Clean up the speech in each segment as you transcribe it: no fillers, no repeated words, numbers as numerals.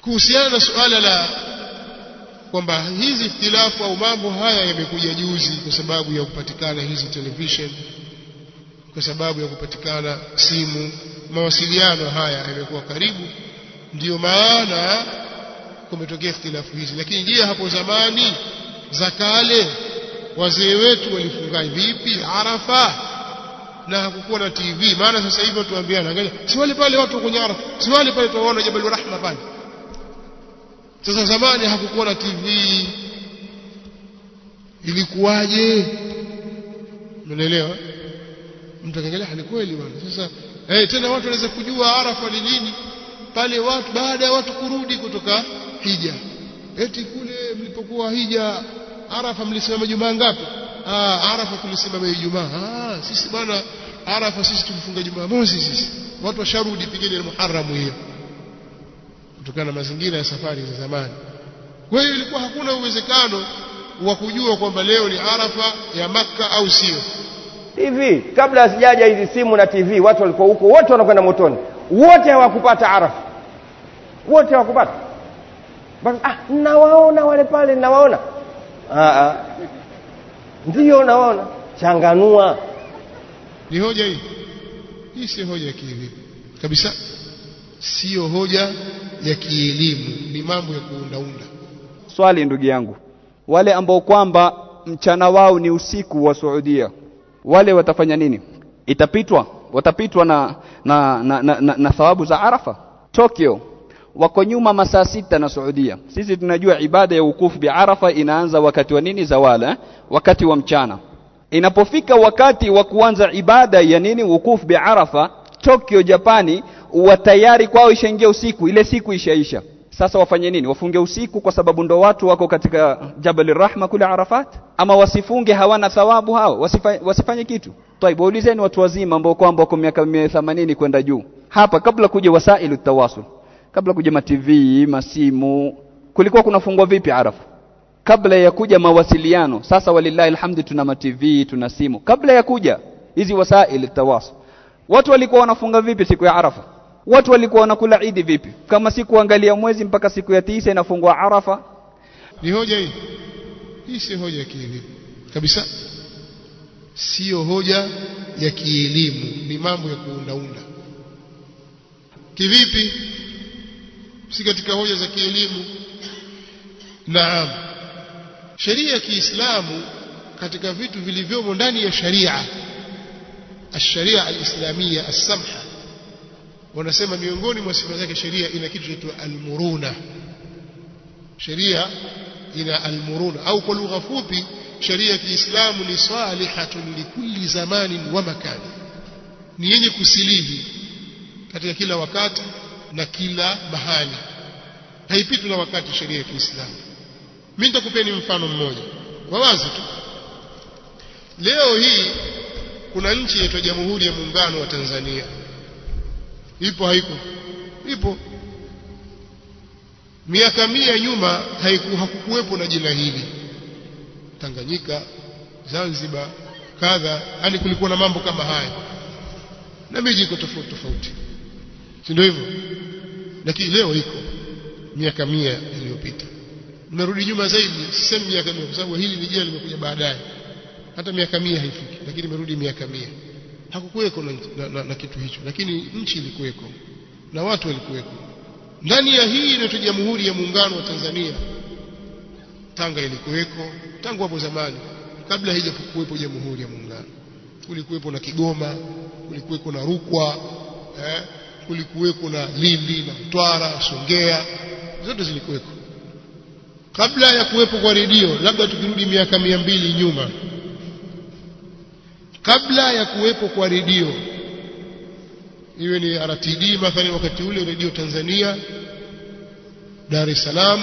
kuhusiana na suala la kwamba hizi ikhtilafu au mambo haya yamekuja juzi kwa sababu ya kupatikana hizi television, kwa sababu ya kupatikana simu, mawasiliano haya yamekuwa karibu, ndio maana kumetokea ikhtilafu hizi. Lakini je, hapo zamani za kale wazee wetu walifunga vipi Arafa na hakukuwa na TV? Maana sasa hivi tuambiana, angalia, si wale pale watu kwenye Arafa, si wale pale tunaona Jabal Rahma pale. Sasa zamani hakukuwa na TV, ilikuwaje? Umeelewa? Mtu angalia, ni kweli bwana. Sasa tena watu wanaweza kujua Arafa ni lini pale watu baada ya watu kurudi kutoka hija. Eti kule mlipokuwa hija Arafa mlisimama Jumaa ngapi? Arafa tulisimama Ijumaa. Sisi bwana Arafa sisi tulifunga Jumaa mosi sisi. Watu washarudi pigeni Muharram hiyo. Kutokana na mazingira ya safari za zamani. Kwa hiyo ilikuwa hakuna uwezekano wa kujua kwamba leo ni Arafa ya Makka au sio. TV kabla asijaja hizi simu na TV, watu walikuwa huko wote wanakwenda motoni. Wote hawakupata Arafa. Wote hawakupata. Basi nawaona wale pale, nawaona. Ndio naona. Changanua. Ni hoja hii. Hii si hoja ya kielimu kabisa. Sio hoja ya kielimu, ni mambo ya kuundaunda. Swali ndugu yangu, wale ambao kwamba mchana wao ni usiku wa Saudia, wale watafanya nini? Watapitwa na thawabu za Arafa? Tokyo wako nyuma masaa 6 na Saudia. Sisi tunajua ibada ya wukufu bi Arafa inaanza wakati wa nini? Zawala, wakati wa mchana. Inapofika wakati wa kuanza ibada ya nini? Wukufu bi Arafa, Tokyo Japani watayari kwao ishaingia usiku, ile siku ishaisha. Sasa wafanye nini? Wafunge usiku kwa sababu ndo watu wako katika Jabal Rahma kule Arafat? Ama wasifunge, hawana thawabu hao, wasifanye kitu? Taibu, ulizeni watu wazima ambao kwamba wako miaka 80 kwenda juu. Hapa kabla kuja wasailu tawasul, kabla kuja ma TV, masimu, kulikuwa kunafungwa vipi Arafa? Kabla ya kuja mawasiliano. Sasa walillahi alhamdu tuna ma TV, tuna simu. Kabla ya kuja hizi wasailu tawasul, watu walikuwa wanafunga vipi siku ya Arafa? Watu walikuwa wanakula Eid vipi? Kama si kuangalia mwezi mpaka siku ya 9 inafungwa Arafa. Ni hoja hii. Hii si hoja ya kielimu kabisa. Sio hoja ya kielimu, ni mambo ya kuundaunda. Kivipi? Si katika hoja za kielimu. Naam. Sheria ya Kiislamu katika vitu vilivyomo ndani ya sharia, الشريعه الاسلاميه السمحه, wanasema miongoni mwa sifa zake sheria ina kitu kinaitwa almuruna. Sheria ina almuruna, au kwa lugha fupi sheria ya Kiislamu ni salihatun likulli zamanin wa makani, ni yenye kusilihi katika kila wakati na kila mahali, haipitwi na wakati sheria ya Kiislamu. Mimi nitakupeni mfano mmoja wa wazi tu. Leo hii kuna nchi inaitwa Jamhuri ya Muungano wa Tanzania. Ipo haiko? Ipo. Miaka 100 nyuma hakukuwepo na jina hili. Tanganyika, Zanzibar, kadha, yani kulikuwa na mambo kama haya. Na miji iko tofauti tofauti. Si ndio hivyo? Lakini leo iko miaka 100 iliyopita. Narudi nyuma zaidi, sisemi miaka 100 kwa sababu hili ni jina limekuja baadaye. Hata miaka 100 haifiki, lakini imerudi miaka 100. Hakukuweko na kitu hicho, lakini nchi ilikuweko na watu walikuweko. Ndani ya hii inaitwa Jamhuri ya Muungano wa Tanzania, Tanga ilikuweko tangu hapo zamani, kabla haijakuwepo Jamhuri ya Muungano. Kulikuwepo na Kigoma, kulikuweko na Rukwa, kulikuweko na Lindi na Mtwara, Songea, zote zilikuweko. Kabla ya kuwepo kwa redio, labda tukirudi miaka 200 nyuma, kabla ya kuwepo kwa redio, iwe ni RTD mathalan wakati ule, redio Tanzania Dar es Salaam,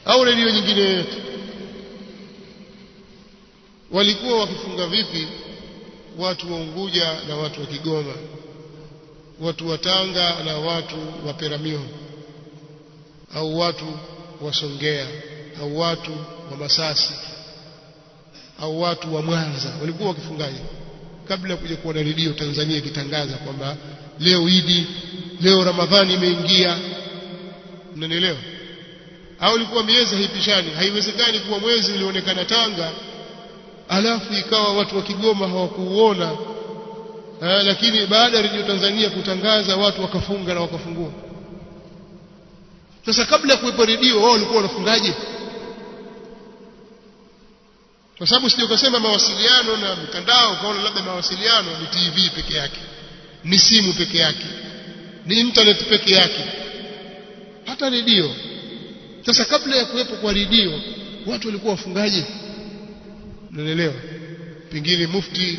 au redio nyingine yote, walikuwa wakifunga vipi watu wa Unguja na watu wa Kigoma, watu wa Tanga na watu wa Peramiho, au watu wa Songea, au watu wa Masasi, au watu wa Mwanza, walikuwa wakifungaje kabla kuja kuwa na redio Tanzania ikitangaza kwamba leo Idi, leo Ramadhani imeingia. Unanielewa? Au ilikuwa miezi haipishani. Haiwezekani kuwa mwezi ulionekana Tanga alafu ikawa watu wa Kigoma hawakuuona, lakini baada ya Radio Tanzania kutangaza watu wakafunga na wakafungua. Sasa kabla ya kuwepo redio wao walikuwa wanafungaje? Kwa sababu sio kusema mawasiliano na mitandao kaona labda mawasiliano ni TV peke yake, ni simu peke yake, ni internet peke yake, hata redio. Sasa kabla ya kuwepo kwa redio watu walikuwa wafungaje? Unaelewa? Pengine mufti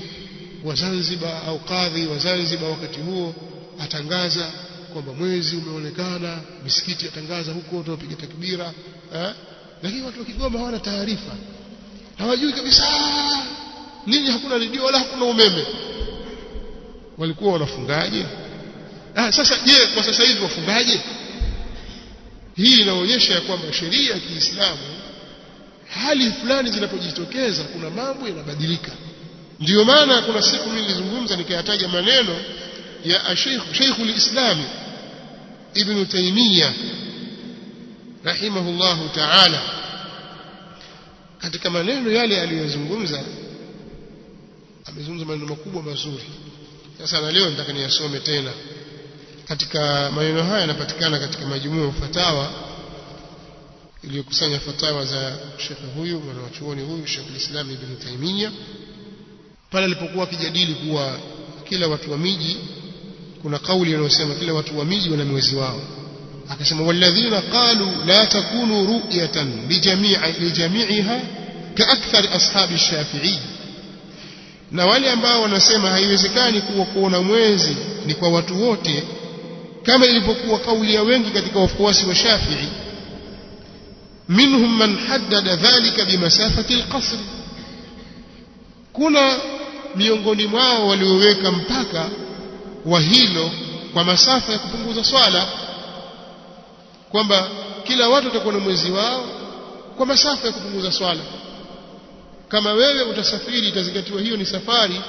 wa Zanzibar au kadhi wa Zanzibar wakati huo atangaza kwamba mwezi umeonekana, misikiti atangaza huko, watu wapiga takbira, lakini watu wa Kigoma hawana taarifa, hawajui kabisa nini, hakuna redio wala hakuna umeme. Walikuwa wanafungaje? Sasa je, kwa sasa hivi wafungaje? Hii inaonyesha kwamba sheria ya Kiislamu hali fulani zinapojitokeza kuna mambo yanabadilika. Ndio maana kuna siku mimi nilizungumza nikayataja maneno ya Sheikhul Islam Ibn Taymiyyah rahimahullahu ta'ala. Katika maneno yale aliyozungumza, amezungumza maneno makubwa mazuri. Sasa na leo nataka niyasome tena. Katika maneno haya yanapatikana katika majumuu ya fatawa iliyokusanya fatawa za Sheikh huyu mwanachuoni huyu Sheikhul Islam Ibn Taymiyyah, pale alipokuwa akijadili kuwa kila watu wa miji, kuna kauli inayosema kila watu wa miji wana mwezi wao. Akasema walladhina qalu la takunu ru'yatan lijami'iha kaakthar ashabi Shafi'i, na wale ambao wanasema haiwezekani kuona mwezi ni kwa watu wote kama ilivyokuwa kauli ya wengi katika wafuasi wa Shafi'i. Minhum man haddada dhalika bimasafati alqasr, kuna miongoni mwao walioweka mpaka wa hilo kwa masafa ya kupunguza swala, kwamba kila watu watakuwa na mwezi wao kwa masafa ya kupunguza swala. Kama wewe utasafiri itazingatiwa hiyo ni safari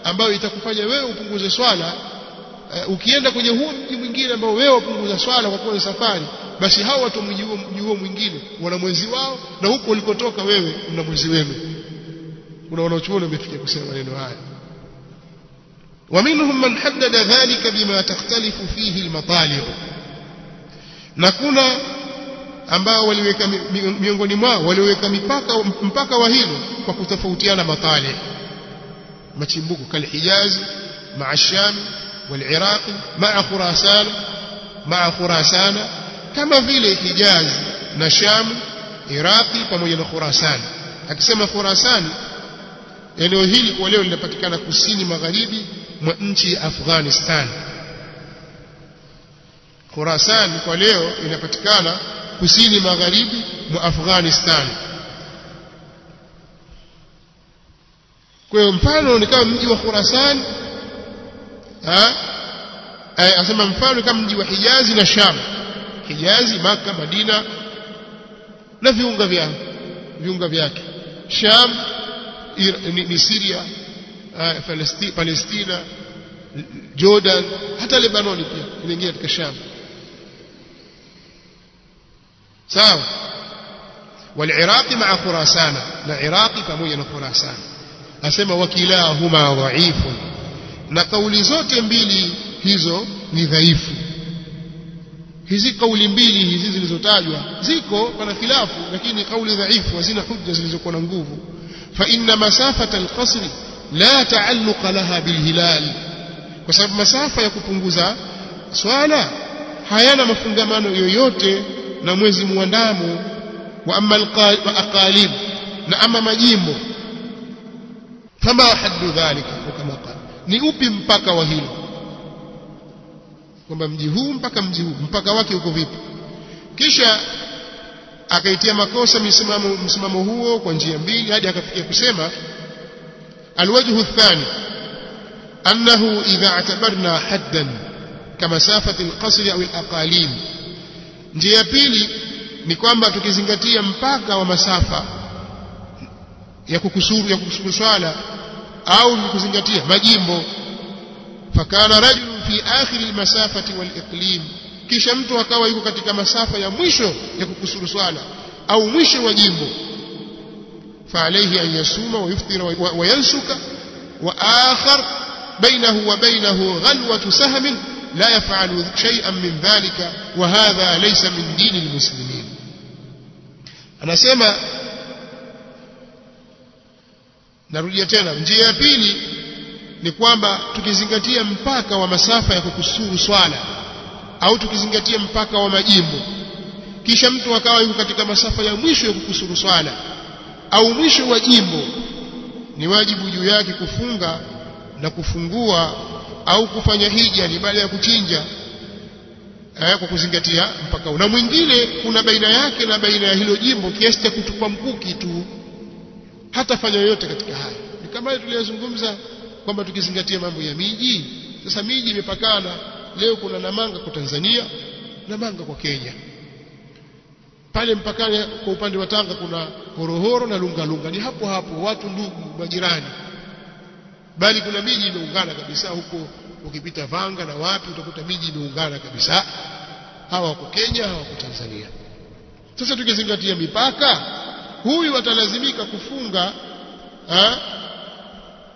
ambayo itakufanya wewe upunguze swala. Ukienda kwenye huo mji mwingine ambao wewe upunguza swala kwa kuwa ni safari, basi hao watu mji huo mwingine wana mwezi wao, na huko ulikotoka wewe una mwezi wenu. Kuna wanaochuoni wamefikia kusema maneno haya. ومنهم من حدد ذلك بما تختلف فيه المطالع, na kuna ambao waliweka miongoni mwao waliweka mpaka wa hilo kwa kutofautiana matali, machimbuko kal Hijaz ma'a Sham wal Iraq ma'a Khurasan, kama vile Hijaz na Sham, Iraqi pamoja na Khurasan. Akisema Khurasan, eneo hili kwa leo linapatikana kusini magharibi mwa nchi ya Afghanistan. Khurasan kwa leo inapatikana kusini magharibi mwa Afghanistan. Kwa hiyo mfano ni kama mji wa Khurasan, asema mfano kama mji wa Hijazi na Sham. Hijazi, Makkah, Madina na viunga vyake. Sham ni Syria, Palestina, Jordan, hata Lebanon pia inaingia katika Sham. sawa. Wal Iraqi ma'a Khurasan, na Iraqi pamoja na Khurasan. Asema wakilahuma dhaifu, na kauli zote mbili hizo ni dhaifu. Hizi kauli mbili hizi zilizotajwa ziko pana khilafu, lakini kauli dhaifu hazina hujja zilizokuwa na nguvu. Fa inna masafata al-qasr la ta'alluqa laha bil hilal, kwa sababu masafa ya kupunguza swala hayana mafungamano yoyote na mwezi muandamo. Wa amma al-aqalib, na ama majimbo, fama haddu dhalika, kama qala, ni upi mpaka wa hilo, kwamba mji huu mpaka mji huu mpaka wake uko vipi? Kisha akaitia makosa msimamo huo kwa njia mbili hadi akafikia kusema alwajhu athani annahu idha atabarna haddan kama safati alqasr au alaqalim. Njia ya pili ni kwamba tukizingatia mpaka wa masafa ya kukusuru swala au kuzingatia majimbo, fakana rajul fi akhir almasafati waliqlim, kisha mtu akawa yuko katika masafa ya mwisho ya kukusuru swala au mwisho wa jimbo, fa alayhi an yasuma wa yuftira wa yansuka, wa akhar bainahu wa bainahu ghalwatu sahmin la yaf'alu shay'an min dhalika wa hadha laysa min dini almuslimin. Anasema, narudia tena, njia ya pili ni kwamba tukizingatia mpaka wa masafa ya kukusuru swala au tukizingatia mpaka wa majimbo, kisha mtu akawa yuko katika masafa ya mwisho ya kukusuru swala au mwisho wa jimbo, ni wajibu juu yake kufunga na kufungua au kufanya hija, ni baada ya kuchinja kwa kuzingatia mpaka. Na mwingine kuna baina yake na baina ya hilo jimbo kiasi cha kutupa mkuki tu, hata fanya yoyote katika haya. Ni kama tuliyozungumza kwamba tukizingatia mambo ya miji, sasa miji imepakana. Leo kuna Namanga kwa Tanzania, Namanga kwa Kenya. Pale mpakani kwa upande wa Tanga kuna Horohoro na Lungalunga, ni hapo hapo, watu ndugu majirani. Bali kuna miji imeungana kabisa huko, ukipita Vanga na wapi utakuta miji imeungana kabisa, hawa wako Kenya, hawa wako Tanzania. Sasa tukizingatia mipaka, huyu atalazimika kufunga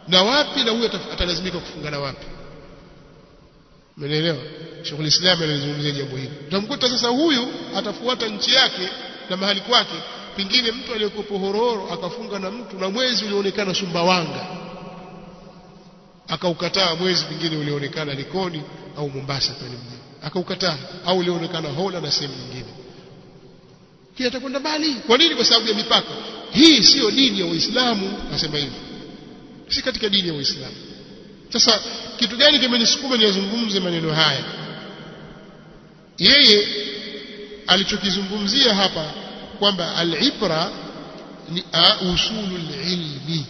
na wapi, na huyu atalazimika kufunga na wapi. Umeelewa? Sheikh al-Islam alizungumzia jambo hili. Utamkuta sasa huyu atafuata nchi yake na mahali kwake. Pengine mtu aliyekopo Horohoro akafunga na mtu na mwezi ulioonekana Sumbawanga, akaukataa mwezi pengine ulioonekana Likoni au Mombasa pale mjini, akaukataa, au ulioonekana Hola na sehemu nyingine, kile atakwenda mbali. Kwa nini? Kwa sababu ya mipaka. Hii sio dini ya Uislamu, nasema hivi, si katika dini ya Uislamu. Sasa kitu gani kimenisukuma niyazungumze maneno haya? Yeye alichokizungumzia hapa kwamba al-ibra ni usulul ilmi,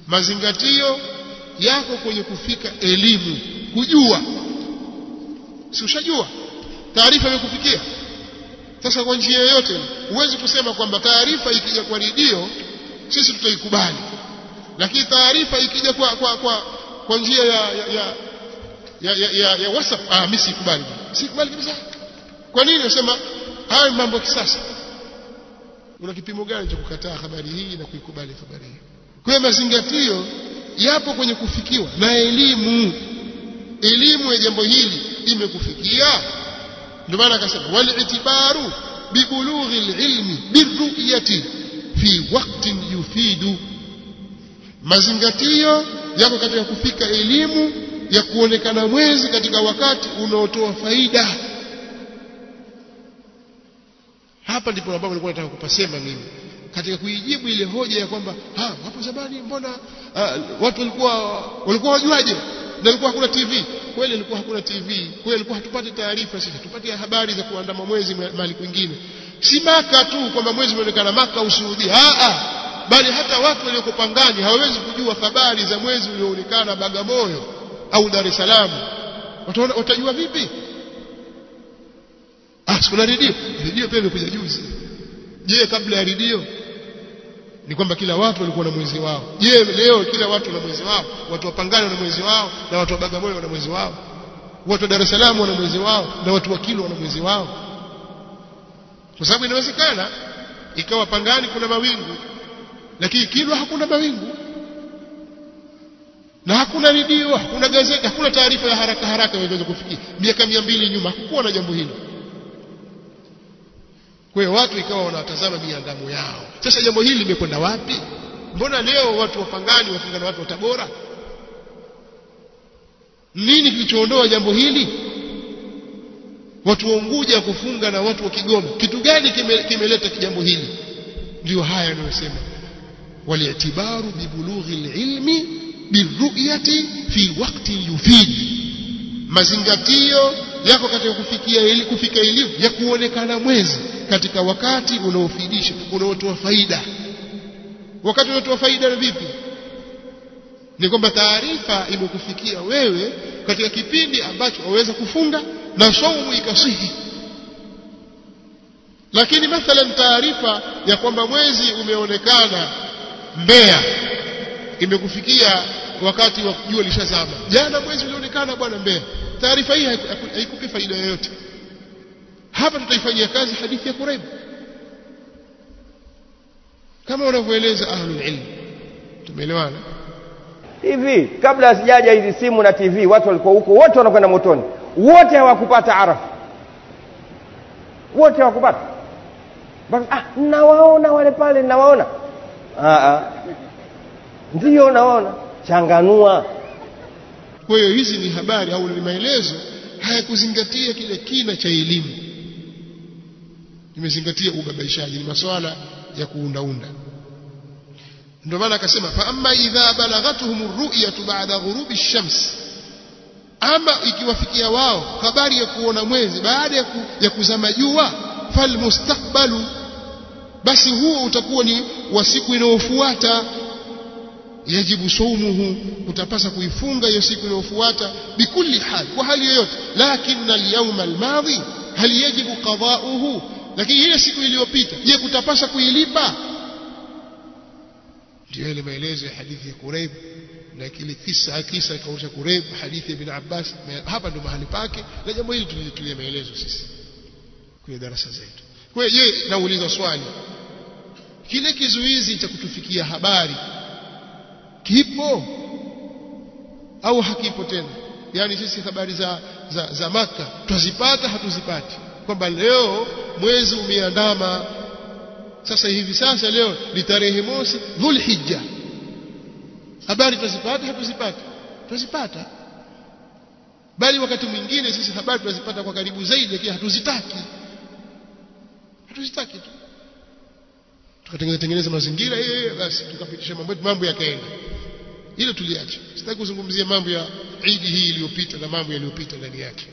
mazingatio yako kwenye kufika elimu, kujua. Si ushajua, taarifa imekufikia. Sasa kwa njia yoyote, huwezi kusema kwamba taarifa ikija kwa redio sisi tutaikubali, lakini taarifa ikija kwa njia ya WhatsApp, mimi sikubali. Sikubali kabisa. Kwa nini? Nasema haya mambo kisasa. Una kipimo gani cha kukataa habari hii na kuikubali habari hii? Kwa hiyo mazingatio yapo kwenye kufikiwa na elimu. Elimu ya jambo hili imekufikia, ndio maana akasema wal itibaru bi bulughi al-ilmi birru'yati fi waqtin yufidu. Mazingatio yako katika kufika elimu ya kuonekana mwezi katika wakati unaotoa faida. Hapa ndipo ambapo nilikuwa nataka kupasema mimi katika kuijibu ile hoja ya kwamba hapo zamani mbona watu walikuwa wajuaje na ilikuwa hakuna TV. Kweli ilikuwa hakuna TV, kweli ilikuwa hatupati taarifa sisi, tupate habari za kuandama mwezi mahali kwingine. Si Maka tu kwamba mwezi umeonekana Maka au Saudi, bali hata watu walioko Pangani hawawezi kujua habari za mwezi ulioonekana Bagamoyo au Dar es Salaam. Watajua vipi? Sikuna redio. Redio pia imekuja juzi. Je, kabla ya redio ni kwamba kila watu walikuwa na mwezi wao? Je, leo kila watu na mwezi wao? Watu wa Pangani wana mwezi wao na watu wa Bagamoyo wana mwezi wao, watu wa Dar es Salaam wana mwezi wao na watu wa Kilwa wana mwezi wao. Kwa sababu inawezekana ikawa Pangani kuna mawingu lakini Kilwa hakuna mawingu, na hakuna redio, hakuna gazeti, hakuna taarifa ya haraka haraka inaweza kufikia. Miaka 200 nyuma hakukuwa na jambo hilo. Kwa hiyo watu ikawa wanatazama miandamo yao. Sasa jambo hili limekwenda wapi? Mbona leo watu wa Pangani wafunga na watu wa Tabora? Nini kilichoondoa jambo hili? Watu wa Unguja kufunga na watu wa Kigoma, kitu gani kimeleta jambo hili? Ndio haya anayosema wali'tibaru bi bulughi al-ilmi birru'yati fi waqtin yufid. Mazingatio yako katika kufika elimu ya kuonekana mwezi katika wakati unaofidisha, unaotoa faida. Wakati unaotoa faida ni vipi? Ni kwamba taarifa imekufikia wewe katika kipindi ambacho waweza kufunga na saumu ikasihi. Lakini mathalan taarifa ya kwamba mwezi umeonekana Mbeya imekufikia wakati wa jua lishazama. Jana mwezi ulionekana bwana Mbeya. Taarifa hii haikupi faida yoyote. Hapa tutaifanyia kazi hadithi ya Quraib kama wanavyoeleza ahlul ilm. Tumeelewana? Hivi kabla sijaja hizi simu na TV watu walikuwa huko wote wanakwenda motoni. Wote hawakupata Arafa. Wote hawakupata. Nawaona wale pale nawaona. Ndio naona. Changanua. Kwa hiyo hizi ni habari au ni maelezo hayakuzingatia kile kina cha elimu. Imezingatia ubabaishaji, ni masuala ya kuundaunda. Ndio maana akasema fa amma idha balagathum ar-ru'yatu ba'da ghurubi ash-shams, ama ikiwafikia wao habari ya kuona mwezi baada ya kuzama jua, falmustaqbalu, basi huo utakuwa ni wa siku inayofuata. Yajibu sawmuhu, utapasa kuifunga hiyo siku inayofuata bikulli hal, kwa hali yoyote. Lakini al-yawm al-madhi hal yajibu qada'uhu, lakini ile siku iliyopita je kutapasa kuilipa? Ndio ile maelezo ya hadithi ya Quraib na kile kisa kausha Quraib, hadithi ya Ibn Abbas. Hapa ndo mahali pake na jambo hili tulitulia maelezo sisi kwenye darasa zetu. Kwa hiyo je, nauliza swali, kile kizuizi cha kutufikia habari kipo au hakipo tena? Yani sisi habari za Maka tuzipata hatuzipati, kwamba leo mwezi umeandama, sasa hivi sasa leo ni tarehe mosi Dhulhijja, habari tuzipata hatuzipati? Tuzipata. Bali wakati mwingine sisi habari tunazipata kwa karibu zaidi, lakini hatuzitaki tu. Tukatengeneza mazingira basi tukapitisha mambo yakaenda. Ile tuliacha. Sitaki kuzungumzia mambo ya Eid hii iliyopita na mambo yaliyopita ndani yake.